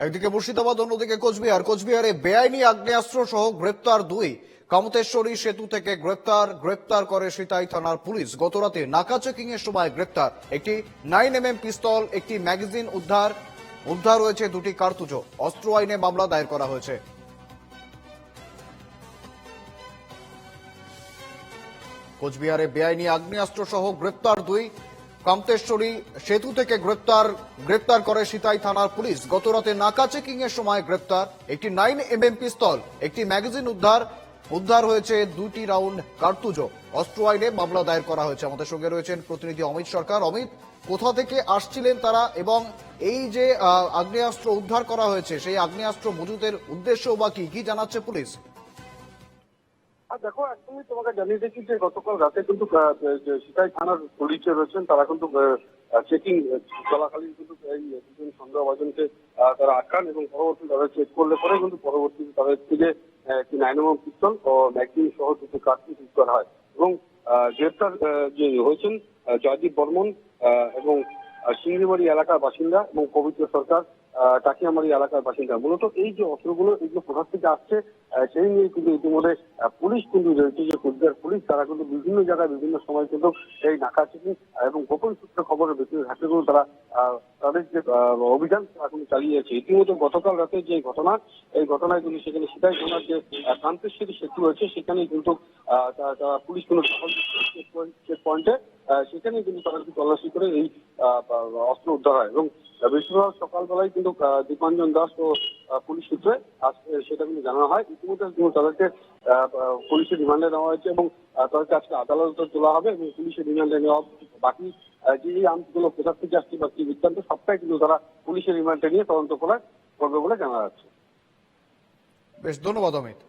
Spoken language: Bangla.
একদিকে মুর্শিদাবাদ, অন্যদিকে কোচবিহারে বেআইনি আগ্নেয়াস্ত্র সহ গ্রেপ্তার দুই। কামতেশ্বরী সেতু থেকে গ্রেপ্তার করে সিতাই থানার পুলিশ। গতরাতে নাকা চেকিং এর সময় গ্রেপ্তার একটি 9mm পিস্তল, একটি ম্যাগাজিন উদ্ধার হয়েছে দুটি কার্তুজও। অস্ত্র আইনে মামলা দায়ের করা হয়েছে। কোচবিহারে বেআইনি আগ্নেয়াস্ত্র সহ গ্রেপ্তার দুই। কামতেশ্বরী সেতু থেকে গ্রেপ্তার করে সিতাই থানার পুলিশ। গতরাতে নাকা চেকিং এর সময় গ্রেপ্তার একটি 9mm পিস্তল, একটি ম্যাগাজিন উদ্ধার হয়েছে দুটি রাউন্ড কার্তুজও। অস্ত্র আইনে মামলা দায়ের করা হয়েছে। আমাদের সঙ্গে রয়েছেন প্রতিনিধি অমিত সরকার। অমিত, কোথা থেকে আসছিলেন তারা এবং এই যে আগ্নেয়াস্ত্র উদ্ধার করা হয়েছে সেই আগ্নেয়াস্ত্র মজুতের উদ্দেশ্য বা কি জানাচ্ছে পুলিশ? দেখো, একদমই তোমাকে জানিয়ে দিচ্ছি যে গতকাল রাতে কিন্তু সিতাই থানার পুলিশ রয়েছেন, তারা কিন্তু চেকিং চলাকালীন কিন্তু এই দুজন সন্দেহভাজনকে তারা আটকান এবং পরবর্তী তাদের চেক করলে পরে কিন্তু পরবর্তীতে তাদের থেকে একটি 9mm পিস্তল ও ম্যাগজিন সহ দুটি কার্তুজ উদ্ধার হয় এবং গ্রেপ্তার যে হয়েছেন জয়দীপ বর্মন এবং সিংড়িমারি এলাকার বাসিন্দা এবং পবিত্র সরকার টাকিয়ামারি এলাকার বাসিন্দা। মূলত এই যে অস্ত্রগুলো এগুলো কোথা থেকে আসছে সেই নিয়ে কিন্তু ইতিমধ্যে পুলিশ কিন্তু রয়েছে, যে কুচবিহার পুলিশ তারা কিন্তু বিভিন্ন জায়গায় বিভিন্ন সময় কিন্তু এই নাকা চেকিং এবং গোপন সূত্রে খবরের ভিত্তিতে ঘাটে কিন্তু তারা তাদের যে অভিযান তারা কিন্তু চালিয়েছে। ইতিমধ্যে গতকাল রাতে যে ঘটনা, এই ঘটনায় কিন্তু সেখানে সিতাই থানার যে কান্তেশ্বরী সেতু রয়েছে সেখানেই কিন্তু পুলিশ কিন্তু চেক পয়েন্টে সেখানে কিন্তু তারা তল্লাশি করে এই অস্ত্র উদ্ধার হয় এবং বৃহস্পতিবার সকালবেলায় কিন্তু দীপাঞ্জন দাস ও পুলিশ সূত্রে সেটা কিন্তু জানানো হয়। ইতিমধ্যে তাদেরকে পুলিশের রিমান্ডে নেওয়া হয়েছে এবং তাদেরকে আজকে আদালতে তোলা হবে এবং পুলিশের রিমান্ডে নেওয়া বাকি যে আর্মসগুলো কোথা থেকে আসছে বা কি বৃত্তান্ত সবটাই কিন্তু তারা পুলিশের রিমান্ডে নিয়ে তদন্ত করবে বলে জানা যাচ্ছে। বেশ, ধন্যবাদ অমিত।